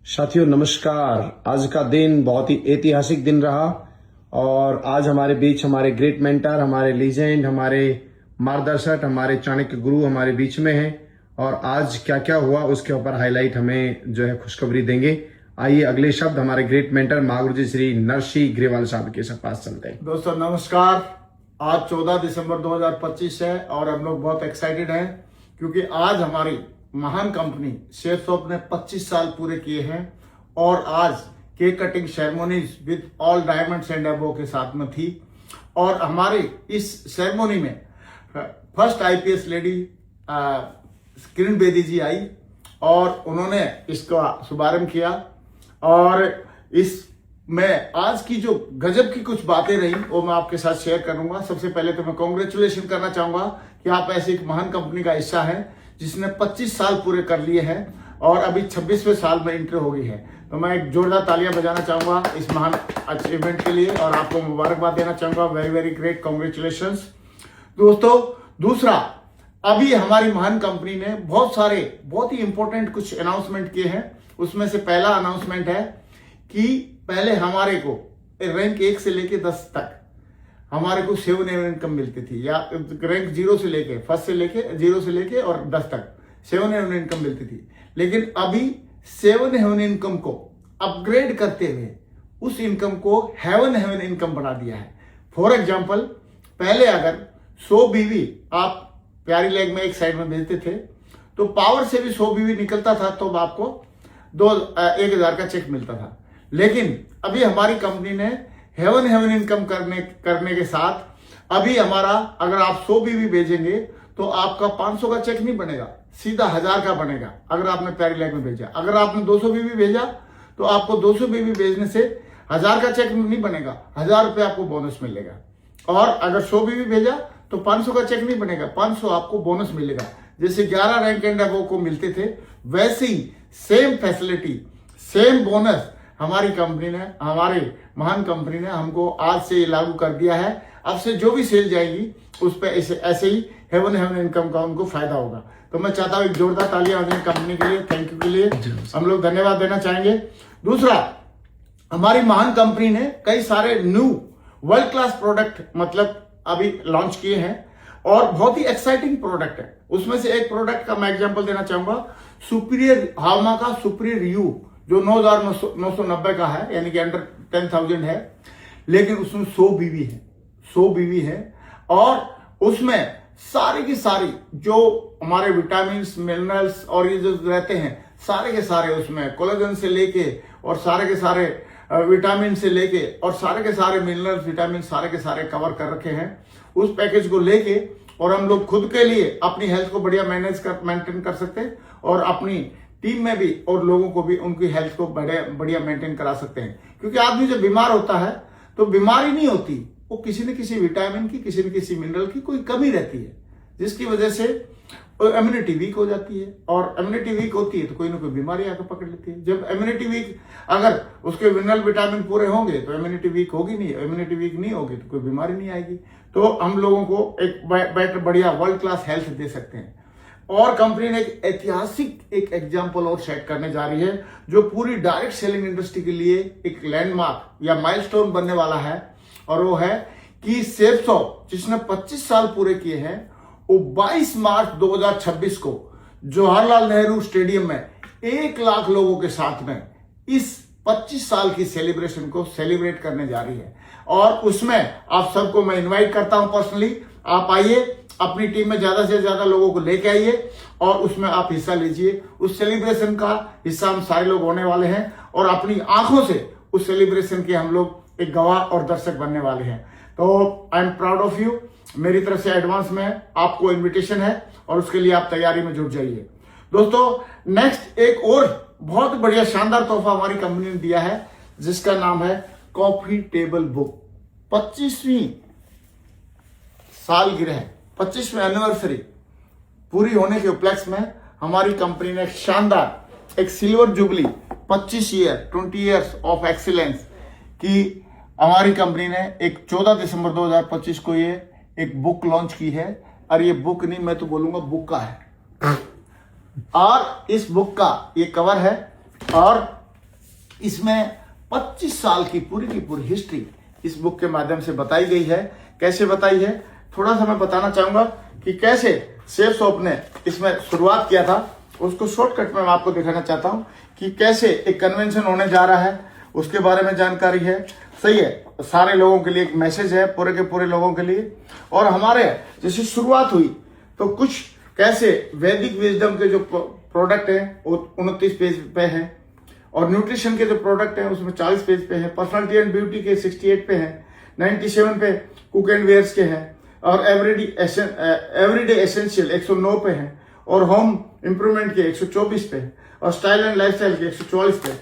साथियों नमस्कार। आज का दिन बहुत ही ऐतिहासिक दिन रहा और आज हमारे बीच हमारे ग्रेट मेंटर, हमारे लीजेंड, हमारे मार्गदर्शक, हमारे चाणक्य गुरु हमारे बीच में हैं और आज क्या क्या हुआ उसके ऊपर हाईलाइट हमें जो है खुशखबरी देंगे। आइए अगले शब्द हमारे ग्रेट मेंटर महागुरु जी श्री नरसिंह ग्रेवाल साहब के पास चलते हैं। दोस्तों नमस्कार। आज 14 दिसंबर 2025 है और हम लोग बहुत एक्साइटेड हैं क्योंकि आज हमारी महान कंपनी शेरसॉफ्ट ने 25 साल पूरे किए हैं और आज cake cutting ceremonies with all diamonds and above के साथ में थी। और हमारे इस सेरेमोनी में first IPS lady Kiran Bedi जी आई और उन्होंने इसका शुभारंभ किया। और इसमें आज की जो गजब की कुछ बातें रही वो मैं आपके साथ शेयर करूंगा। सबसे पहले तो मैं कॉन्ग्रेचुलेशन करना चाहूंगा कि आप ऐसी एक महान कंपनी का हिस्सा हैं जिसने 25 साल पूरे कर लिए हैं और अभी 26वें साल में इंटर हो गई है। तो मैं एक जोरदार तालियां बजाना चाहूंगा इस महान अचीवमेंट के लिए और आपको मुबारकबाद देना चाहूंगा। वेरी वेरी ग्रेट, कॉन्ग्रेचुलेशंस दोस्तों। दूसरा, अभी हमारी महान कंपनी ने बहुत ही इंपॉर्टेंट कुछ अनाउंसमेंट किए हैं। उसमें से पहला अनाउंसमेंट है कि पहले हमारे को रैंक 1 से लेके 10 तक हमारे को 7 इनकम मिलती थी, या रैंक 0 से लेके फर्स्ट से लेके 0 से लेके और 10 तक 7 इनकम मिलती थी। लेकिन अभी 7 इनकम को अपग्रेड करते हुए उस इनकम को हेवन इनकम बना दिया है। फॉर एग्जाम्पल, पहले अगर 100 बीवी आप प्यारी लेग में एक साइड में भेजते थे तो पावर से भी 100 बीवी निकलता था तो आपको 1,000 का चेक मिलता था। लेकिन अभी हमारी कंपनी ने हेवन इनकम करने के साथ अभी हमारा अगर आप 100 बीवी भेजेंगे तो आपका 500 का चेक नहीं बनेगा, सीधा 1000 का बनेगा अगर आपने प्यारी लेग में भेजा। अगर आपने 200 बीवी भेजा तो आपको 200 बीवी भेजने से 1000 का चेक नहीं बनेगा, 1000 रुपये आपको बोनस मिलेगा। और अगर 100 बीवी भेजा तो 500 का चेक नहीं बनेगा, 500 आपको बोनस मिलेगा। जैसे 11 रैंक एंड अबव को मिलते थे वैसे ही सेम फैसिलिटी, सेम बोनस हमारी कंपनी ने, हमारी महान कंपनी ने हमको आज से लागू कर दिया है। अब से जो भी सेल जाएगी उस पर ऐसे ही हेवन इनकम का उनको फायदा होगा। तो मैं चाहता हूँ एक जोरदार तालियां अपनी कंपनी के लिए, थैंक यू के लिए हम लोग धन्यवाद देना चाहेंगे। दूसरा, हमारी महान कंपनी ने कई सारे न्यू वर्ल्ड क्लास प्रोडक्ट अभी लॉन्च किए हैं और बहुत ही एक्साइटिंग प्रोडक्ट है। उसमें से एक प्रोडक्ट का मैं एग्जांपल देना चाहूंगा, सुपीरियर हावमा का सुपीरियर यू जो 9,990 का है, यानी कि अंडर 10,000 है, लेकिन उसमें 100 बीवी है और उसमें सारी की सारी जो हमारे विटामिन मिनरल्स और ये जो रहते हैं सारे के सारे, उसमें कोलेजन से लेके और सारे के सारे विटामिन से लेके और सारे के सारे मिनरल्स विटामिन सारे के सारे कवर कर रखे हैं। उस पैकेज को लेके और हम लोग खुद के लिए अपनी हेल्थ को बढ़िया मेंटेन कर सकते हैं और अपनी टीम में भी और लोगों को भी उनकी हेल्थ को बढ़िया मेंटेन करा सकते हैं। क्योंकि आदमी जब बीमार होता है तो बीमारी नहीं होती, वो किसी न किसी विटामिन की, किसी न किसी मिनरल की कोई कमी रहती है, जिसकी वजह से इम्यूनिटी वीक हो जाती है। और इम्यूनिटी वीक होती है तो कोई ना कोई बीमारी आकर पकड़ लेती है। जब इम्यूनिटी वीक, अगर उसके मिनरल विटामिन पूरे होंगे तो इम्यूनिटी वीक होगी नहीं, इम्यूनिटी वीक नहीं होगी तो कोई बीमारी नहीं आएगी। तो हम लोगों को एक बेटर बढ़िया वर्ल्ड क्लास हेल्थ दे सकते हैं। और कंपनी ने एक ऐतिहासिक एक एग्जाम्पल और सेट करने जा रही है जो पूरी डायरेक्ट सेलिंग इंडस्ट्री के लिए एक लैंडमार्क या माइलस्टोन बनने वाला है। और वो है कि शेरसॉफ्ट जिसने 25 साल पूरे किए हैं, वो 22 मार्च 2026 को जवाहरलाल नेहरू स्टेडियम में 1 लाख लोगों के साथ में इस 25 साल की सेलिब्रेशन को सेलिब्रेट करने जा रही है। और उसमें आप सबको मैं इनवाइट करता हूं पर्सनली, आप आइए, अपनी टीम में ज्यादा से ज्यादा लोगों को लेके आइए और उसमें आप हिस्सा लीजिए। उस सेलिब्रेशन का हिस्सा हम सारे लोग होने वाले हैं और अपनी आंखों से उस सेलिब्रेशन के हम लोग एक गवाह और दर्शक बनने वाले हैं। तो I am proud of you. मेरी तरफ से एडवांस में आपको इन्विटेशन है और उसके लिए आप तैयारी में जुट जाइए। दोस्तों नेक्स्ट एक और बहुत बढ़िया शानदार तोहफा हमारी कंपनी ने दिया है जिसका नाम है कॉफी टेबल बुक। 25वीं सालगिरह, 25वीं एनिवर्सरी पूरी होने के उपलक्ष्य में हमारी कंपनी ने शानदार एक silver jubilee 20 years of excellence की हमारी कंपनी ने एक 14 दिसंबर 2025 को ये एक बुक लॉन्च की है। और ये बुक नहीं, मैं तो बोलूंगा बुक का है। और इस बुक का ये कवर है और इसमें 25 साल की पूरी हिस्ट्री इस बुक के माध्यम से बताई गई है। कैसे बताई है, थोड़ा सा मैं बताना चाहूंगा कि कैसे शेफ शॉप ने इसमें शुरुआत किया था। उसको शॉर्टकट में मैं आपको दिखाना चाहता हूं कि कैसे एक कन्वेंशन होने जा रहा है, उसके बारे में जानकारी है। सही है, सारे लोगों के लिए एक मैसेज है, पूरे के पूरे लोगों के लिए। और हमारे जैसे शुरुआत हुई तो कुछ कैसे वैदिक विजडम के जो प्रोडक्ट हैं वो 29 पेज पे हैं, और न्यूट्रिशन के जो प्रोडक्ट हैं उसमें 40 पेज पे है, पर्सनालिटी एंड ब्यूटी के 68 पे हैं, 97 पे कुक एंड वेयर्स के हैं, और एवरीडे एसेंशियल 109 पे हैं, और होम इंप्रूवमेंट के 124 पे है, और स्टाइल एंड लाइफस्टाइल के 144 पे।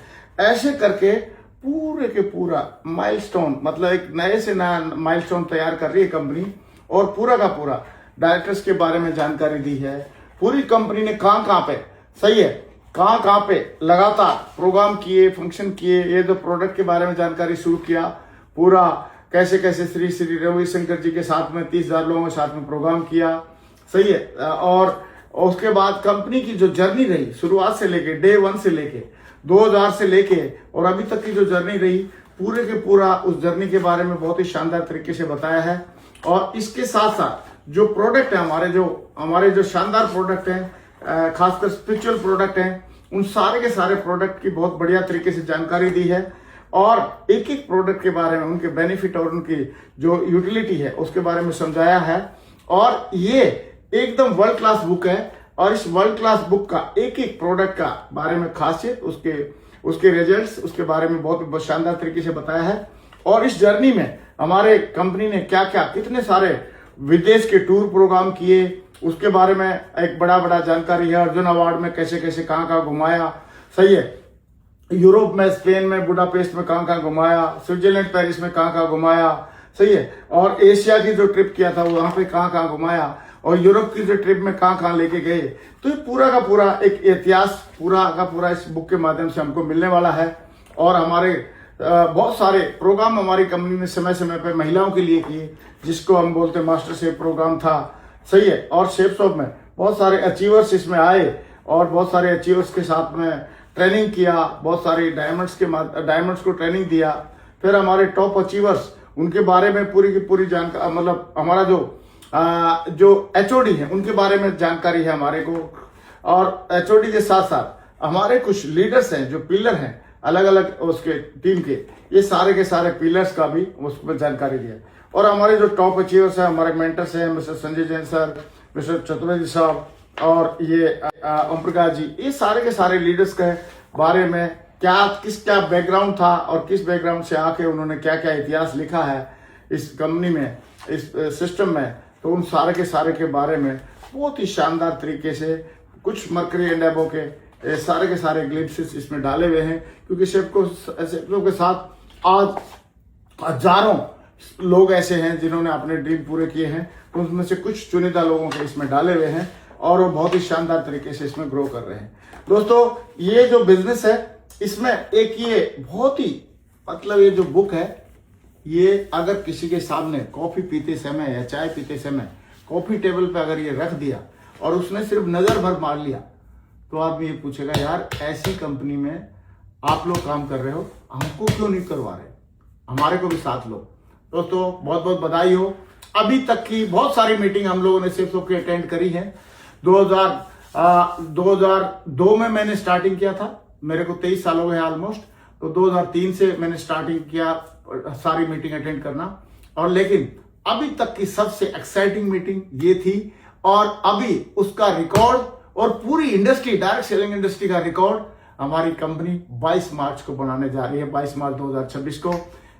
ऐसे करके पूरे के पूरा माइलस्टोन, मतलब एक नए से नया माइलस्टोन तैयार कर रही है कंपनी, और पूरा का पूरा डायरेक्टर्स के बारे में जानकारी दी है। पूरी कंपनी ने कहां पे, सही है, कहां पे लगातार प्रोग्राम किए, फंक्शन किए, ये जो प्रोडक्ट के बारे में जानकारी शुरू किया, पूरा कैसे कैसे श्री श्री रविशंकर जी के साथ में 30,000 लोगों के साथ में प्रोग्राम किया। सही है, और उसके बाद कंपनी की जो जर्नी रही शुरुआत से लेके डे 1 से लेके 2000 से लेके और अभी तक की जो जर्नी रही, पूरे के पूरा उस जर्नी के बारे में बहुत ही शानदार तरीके से बताया है। और इसके साथ साथ जो प्रोडक्ट है हमारे जो शानदार प्रोडक्ट हैं, खासकर स्पिरिचुअल प्रोडक्ट हैं, उन सारे के सारे प्रोडक्ट की बहुत बढ़िया तरीके से जानकारी दी है, और एक एक प्रोडक्ट के बारे में उनके बेनिफिट और उनकी जो यूटिलिटी है उसके बारे में समझाया है। और ये एकदम वर्ल्ड क्लास बुक है, और इस वर्ल्ड क्लास बुक का एक एक प्रोडक्ट का बारे में खासियत, उसके रिजल्ट्स, उसके बारे में बहुत शानदार तरीके से बताया है। और इस जर्नी में हमारे कंपनी ने क्या क्या कितने सारे विदेश के टूर प्रोग्राम किए, उसके बारे में एक बड़ा जानकारी है। अर्जुन अवार्ड में कैसे कैसे कहाँ घुमाया, सही है, यूरोप में, स्पेन में, बुडापेस्ट में कहाँ घुमाया, स्विट्जरलैंड पेरिस में कहाँ घुमाया, सही है, और एशिया की जो ट्रिप किया था वहां पे कहाँ घुमाया, और यूरोप की जो ट्रिप में कहाँ लेके गए। तो ये पूरा का पूरा एक इतिहास पूरा का पूरा इस बुक के माध्यम से हमको मिलने वाला है। और हमारे बहुत सारे प्रोग्राम हमारी कंपनी ने समय समय पे महिलाओं के लिए किए, जिसको हम बोलते हैं मास्टर शेफ प्रोग्राम था। सही है, और शेफ शॉप में बहुत सारे अचीवर्स इसमें आए, और बहुत सारे अचीवर्स के साथ में ट्रेनिंग किया, बहुत सारे डायमंड्स को ट्रेनिंग दिया। फिर हमारे टॉप अचीवर्स, उनके बारे में पूरी की पूरी जानकारी, मतलब हमारा जो एचओडी है उनके बारे में जानकारी है हमारे को। और एचओडी के साथ साथ हमारे कुछ लीडर्स हैं जो पिलर हैं अलग अलग उसके टीम के, ये सारे के सारे पिलर्स का भी उस पर जानकारी दिया। और हमारे जो टॉप अचीवर्स हैं, हमारे मेंटर्स हैं, mister Sanjay Jain sir, mister Chaturvedi साहब, और ये ओम प्रकाश जी, ये सारे के सारे लीडर्स के बारे में क्या बैकग्राउंड था, और किस बैकग्राउंड से आके उन्होंने क्या क्या इतिहास लिखा है इस कंपनी में, इस सिस्टम में, तो उन सारे के बारे में बहुत ही शानदार तरीके से कुछ मर्करी एंड एबो के सारे के सारे ग्लिम्पसेस इसमें डाले हुए हैं। क्योंकि शेफों के साथ आज हजारों लोग ऐसे हैं जिन्होंने अपने ड्रीम पूरे किए हैं, तो उनमें से कुछ चुनिंदा लोगों के इसमें डाले हुए हैं, और वो बहुत ही शानदार तरीके से इसमें ग्रो कर रहे हैं। दोस्तों, ये जो बिजनेस है इसमें एक ये बहुत ही, मतलब ये जो बुक है, ये अगर किसी के सामने कॉफी पीते समय या चाय पीते समय कॉफी टेबल पे अगर ये रख दिया और उसने सिर्फ नजर भर मार लिया, तो आदमी ये पूछेगा, यार ऐसी कंपनी में आप लोग काम कर रहे हो, हमको क्यों नहीं करवा रहे, हमारे को भी साथ लो। दोस्तों, बहुत बहुत बधाई हो। अभी तक की बहुत सारी मीटिंग हम लोगों ने शेफ शॉप की अटेंड करी है। 2002 में मैंने स्टार्टिंग किया था, मेरे को 23 साल हो गए ऑलमोस्ट, तो 2003 से मैंने स्टार्टिंग किया सारी मीटिंग अटेंड करना। और लेकिन अभी तक की सबसे एक्साइटिंग मीटिंग ये थी, और अभी उसका रिकॉर्ड और पूरी इंडस्ट्री, डायरेक्ट सेलिंग इंडस्ट्री का रिकॉर्ड हमारी कंपनी 22 मार्च को बनाने जा रही है, 22 मार्च 2026 को।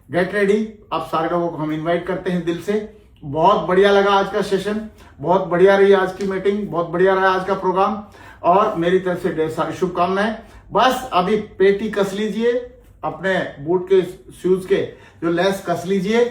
गेट रेडी, आप सारे लोगों को हम इनवाइट करते हैं दिल से। बहुत बढ़िया लगा आज का सेशन, बहुत बढ़िया रही आज की मीटिंग, बहुत बढ़िया रहा आज का प्रोग्राम, और मेरी तरफ से ढेर सारी शुभकामनाएं। बस अभी पेटी कस लीजिए, अपने बूट के शूज के जो लेस कस लीजिए,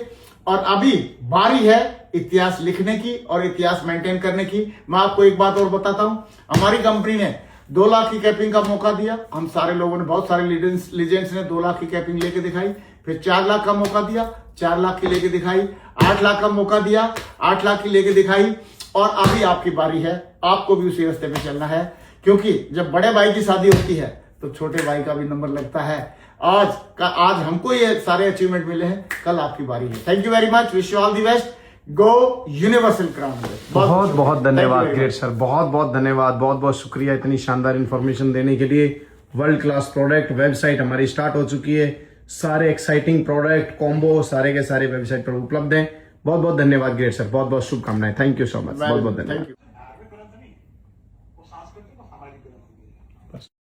और अभी बारी है इतिहास लिखने की और इतिहास मेंटेन करने की। मैं आपको एक बात और बताता हूं, हमारी कंपनी ने 2 लाख की कैपिंग का मौका दिया, हम सारे लोगों ने, बहुत सारे लीजेंड्स ने 2 लाख की कैपिंग लेके दिखाई, फिर 4 लाख का मौका दिया, 4 लाख की लेके दिखाई, 8 लाख का मौका दिया, 8 लाख की लेके दिखाई, और अभी आपकी बारी है, आपको भी उसी रास्ते पे चलना है। क्योंकि जब बड़े भाई की शादी होती है तो छोटे भाई का भी नंबर लगता है। आज हमको ये सारे अचीवमेंट मिले हैं, कल आपकी बारी है। Thank you very much, wish you all the best, go universal crown. बहुत बहुत धन्यवाद ग्रेट सर, बहुत बहुत धन्यवाद, बहुत बहुत शुक्रिया इतनी शानदार इन्फॉर्मेशन देने के लिए। वर्ल्ड क्लास प्रोडक्ट, वेबसाइट हमारी स्टार्ट हो चुकी है, सारे एक्साइटिंग प्रोडक्ट कॉम्बो सारे के सारे वेबसाइट पर उपलब्ध हैं। बहुत बहुत धन्यवाद ग्रेट सर, बहुत बहुत शुभकामनाएं। थैंक यू सो मच, बहुत बहुत धन्यवाद।